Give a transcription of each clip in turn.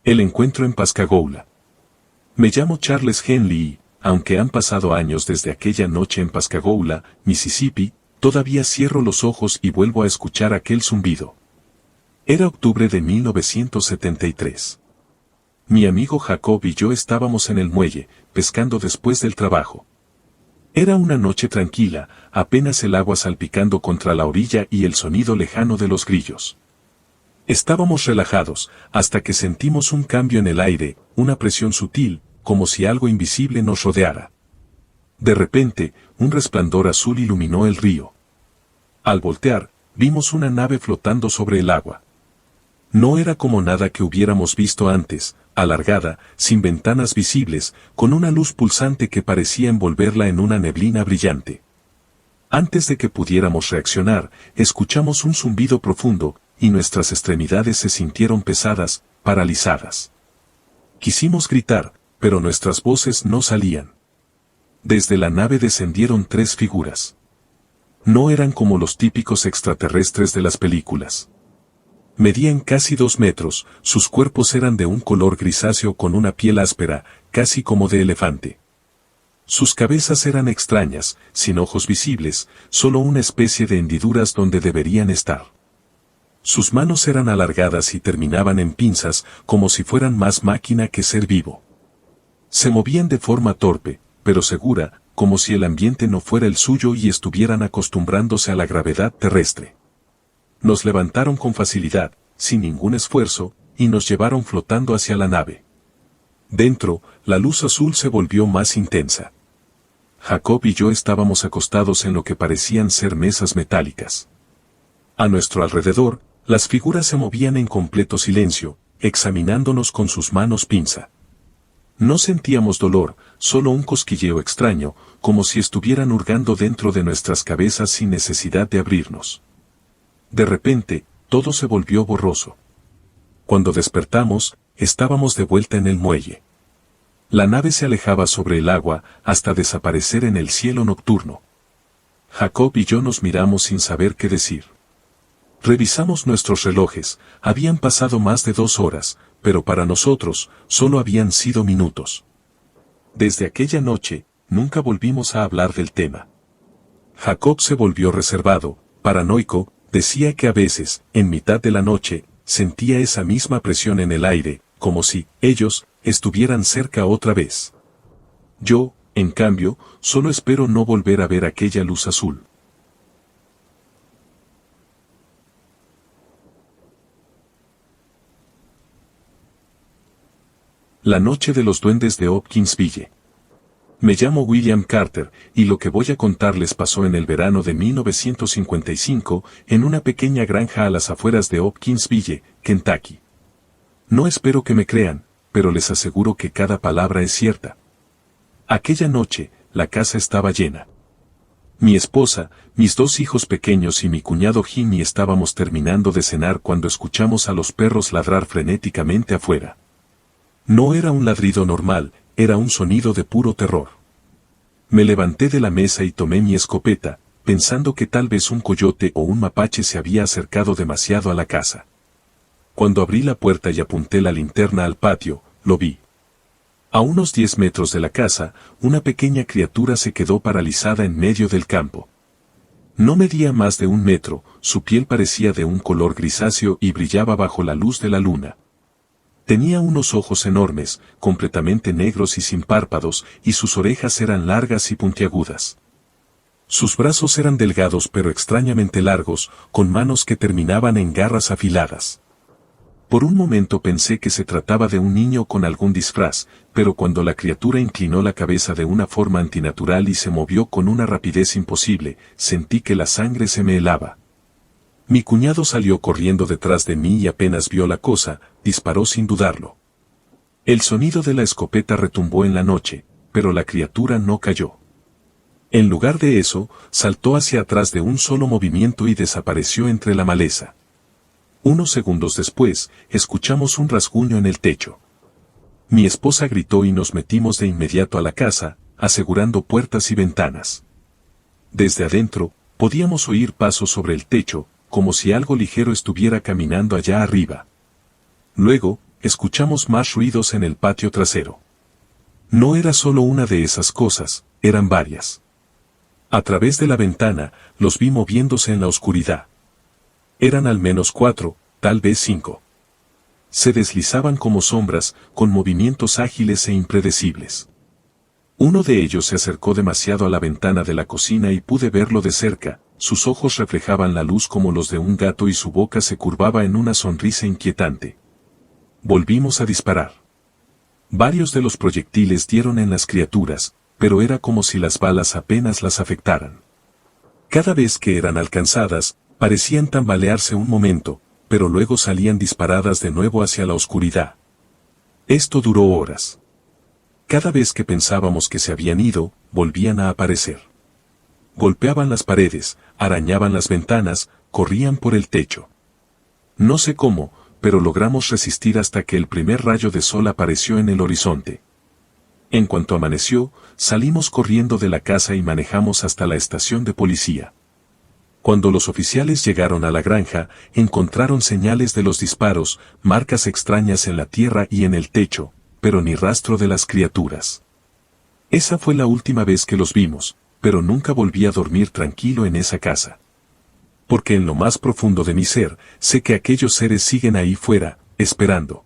El encuentro en Pascagoula. Me llamo Charles Henley y, aunque han pasado años desde aquella noche en Pascagoula, Mississippi, todavía cierro los ojos y vuelvo a escuchar aquel zumbido. Era octubre de 1973. Mi amigo Jacob y yo estábamos en el muelle, pescando después del trabajo. Era una noche tranquila, apenas el agua salpicando contra la orilla y el sonido lejano de los grillos. Estábamos relajados, hasta que sentimos un cambio en el aire, una presión sutil, como si algo invisible nos rodeara. De repente, un resplandor azul iluminó el río. Al voltear, vimos una nave flotando sobre el agua. No era como nada que hubiéramos visto antes, alargada, sin ventanas visibles, con una luz pulsante que parecía envolverla en una neblina brillante. Antes de que pudiéramos reaccionar, escuchamos un zumbido profundo, y nuestras extremidades se sintieron pesadas, paralizadas. Quisimos gritar, pero nuestras voces no salían. Desde la nave descendieron 3 figuras. No eran como los típicos extraterrestres de las películas. Medían casi 2 metros, sus cuerpos eran de un color grisáceo con una piel áspera, casi como de elefante. Sus cabezas eran extrañas, sin ojos visibles, solo una especie de hendiduras donde deberían estar. Sus manos eran alargadas y terminaban en pinzas, como si fueran más máquina que ser vivo. Se movían de forma torpe, pero segura, como si el ambiente no fuera el suyo y estuvieran acostumbrándose a la gravedad terrestre. Nos levantaron con facilidad, sin ningún esfuerzo, y nos llevaron flotando hacia la nave. Dentro, la luz azul se volvió más intensa. Jacob y yo estábamos acostados en lo que parecían ser mesas metálicas. A nuestro alrededor, las figuras se movían en completo silencio, examinándonos con sus manos pinza. No sentíamos dolor, solo un cosquilleo extraño, como si estuvieran hurgando dentro de nuestras cabezas sin necesidad de abrirnos. De repente, todo se volvió borroso. Cuando despertamos, estábamos de vuelta en el muelle. La nave se alejaba sobre el agua, hasta desaparecer en el cielo nocturno. Jacob y yo nos miramos sin saber qué decir. Revisamos nuestros relojes, habían pasado más de 2 horas, pero para nosotros, solo habían sido minutos. Desde aquella noche, nunca volvimos a hablar del tema. Jacob se volvió reservado, paranoico, decía que a veces, en mitad de la noche, sentía esa misma presión en el aire, como si ellos estuvieran cerca otra vez. Yo, en cambio, solo espero no volver a ver aquella luz azul. La noche de los duendes de Hopkinsville. Me llamo William Carter, y lo que voy a contarles pasó en el verano de 1955, en una pequeña granja a las afueras de Hopkinsville, Kentucky. No espero que me crean, pero les aseguro que cada palabra es cierta. Aquella noche, la casa estaba llena. Mi esposa, mis 2 hijos pequeños y mi cuñado Jimmy estábamos terminando de cenar cuando escuchamos a los perros ladrar frenéticamente afuera. No era un ladrido normal, era un sonido de puro terror. Me levanté de la mesa y tomé mi escopeta, pensando que tal vez un coyote o un mapache se había acercado demasiado a la casa. Cuando abrí la puerta y apunté la linterna al patio, lo vi. A unos 10 metros de la casa, una pequeña criatura se quedó paralizada en medio del campo. No medía más de 1 metro, su piel parecía de un color grisáceo y brillaba bajo la luz de la luna. Tenía unos ojos enormes, completamente negros y sin párpados, y sus orejas eran largas y puntiagudas. Sus brazos eran delgados pero extrañamente largos, con manos que terminaban en garras afiladas. Por un momento pensé que se trataba de un niño con algún disfraz, pero cuando la criatura inclinó la cabeza de una forma antinatural y se movió con una rapidez imposible, sentí que la sangre se me helaba. Mi cuñado salió corriendo detrás de mí y apenas vio la cosa, disparó sin dudarlo. El sonido de la escopeta retumbó en la noche, pero la criatura no cayó. En lugar de eso, saltó hacia atrás de un solo movimiento y desapareció entre la maleza. Unos segundos después, escuchamos un rasguño en el techo. Mi esposa gritó y nos metimos de inmediato a la casa, asegurando puertas y ventanas. Desde adentro, podíamos oír pasos sobre el techo, como si algo ligero estuviera caminando allá arriba. Luego, escuchamos más ruidos en el patio trasero. No era solo una de esas cosas, eran varias. A través de la ventana, los vi moviéndose en la oscuridad. Eran al menos 4, tal vez 5. Se deslizaban como sombras, con movimientos ágiles e impredecibles. Uno de ellos se acercó demasiado a la ventana de la cocina y pude verlo de cerca, sus ojos reflejaban la luz como los de un gato y su boca se curvaba en una sonrisa inquietante. Volvimos a disparar. Varios de los proyectiles dieron en las criaturas, pero era como si las balas apenas las afectaran. Cada vez que eran alcanzadas, parecían tambalearse un momento, pero luego salían disparadas de nuevo hacia la oscuridad. Esto duró horas. Cada vez que pensábamos que se habían ido, volvían a aparecer. Golpeaban las paredes, arañaban las ventanas, corrían por el techo. No sé cómo, pero logramos resistir hasta que el primer rayo de sol apareció en el horizonte. En cuanto amaneció, salimos corriendo de la casa y manejamos hasta la estación de policía. Cuando los oficiales llegaron a la granja, encontraron señales de los disparos, marcas extrañas en la tierra y en el techo, pero ni rastro de las criaturas. Esa fue la última vez que los vimos, pero nunca volví a dormir tranquilo en esa casa. Porque en lo más profundo de mi ser, sé que aquellos seres siguen ahí fuera, esperando.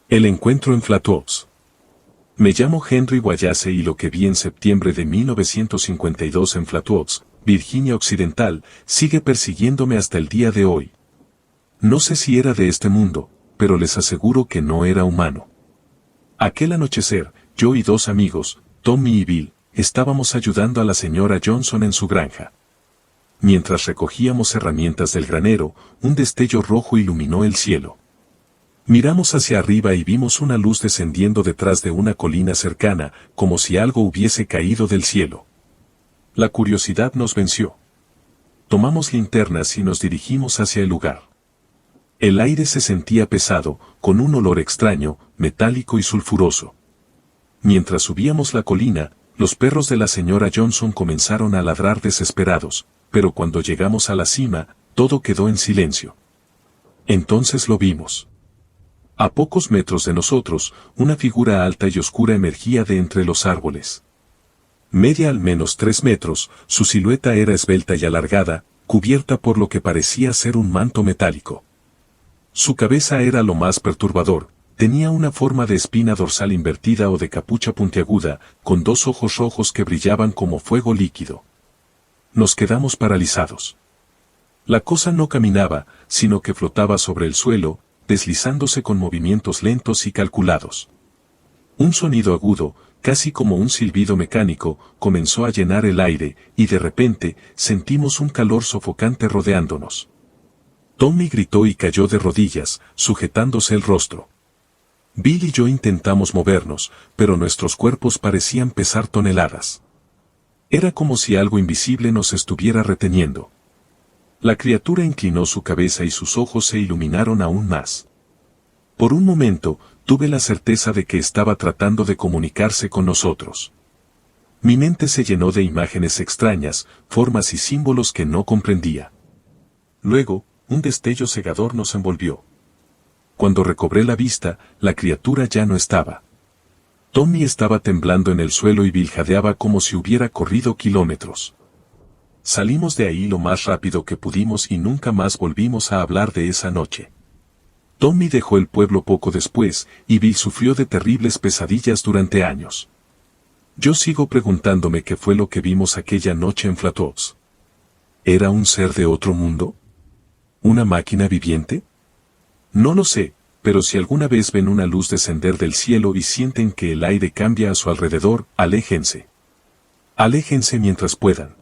El encuentro en Flatwoods. Me llamo Henry Wallace y lo que vi en septiembre de 1952 en Flatwoods, Virginia Occidental, sigue persiguiéndome hasta el día de hoy. No sé si era de este mundo, pero les aseguro que no era humano. Aquel anochecer, yo y 2 amigos, Tommy y Bill, estábamos ayudando a la señora Johnson en su granja. Mientras recogíamos herramientas del granero, un destello rojo iluminó el cielo. Miramos hacia arriba y vimos una luz descendiendo detrás de una colina cercana, como si algo hubiese caído del cielo. La curiosidad nos venció. Tomamos linternas y nos dirigimos hacia el lugar. El aire se sentía pesado, con un olor extraño, metálico y sulfuroso. Mientras subíamos la colina, los perros de la señora Johnson comenzaron a ladrar desesperados, pero cuando llegamos a la cima, todo quedó en silencio. Entonces lo vimos. A pocos metros de nosotros, una figura alta y oscura emergía de entre los árboles. Media al menos 3 metros, su silueta era esbelta y alargada, cubierta por lo que parecía ser un manto metálico. Su cabeza era lo más perturbador, tenía una forma de espina dorsal invertida o de capucha puntiaguda, con 2 ojos rojos que brillaban como fuego líquido. Nos quedamos paralizados. La cosa no caminaba, sino que flotaba sobre el suelo, deslizándose con movimientos lentos y calculados. Un sonido agudo, casi como un silbido mecánico, comenzó a llenar el aire, y de repente, sentimos un calor sofocante rodeándonos. Tommy gritó y cayó de rodillas, sujetándose el rostro. Bill y yo intentamos movernos, pero nuestros cuerpos parecían pesar toneladas. Era como si algo invisible nos estuviera reteniendo. La criatura inclinó su cabeza y sus ojos se iluminaron aún más. Por un momento, tuve la certeza de que estaba tratando de comunicarse con nosotros. Mi mente se llenó de imágenes extrañas, formas y símbolos que no comprendía. Luego, un destello cegador nos envolvió. Cuando recobré la vista, la criatura ya no estaba. Tommy estaba temblando en el suelo y Bill jadeaba como si hubiera corrido kilómetros. Salimos de ahí lo más rápido que pudimos y nunca más volvimos a hablar de esa noche. Tommy dejó el pueblo poco después, y Bill sufrió de terribles pesadillas durante años. Yo sigo preguntándome qué fue lo que vimos aquella noche en Flatwoods. ¿Era un ser de otro mundo? ¿Una máquina viviente? No lo sé, pero si alguna vez ven una luz descender del cielo y sienten que el aire cambia a su alrededor, aléjense. Aléjense mientras puedan.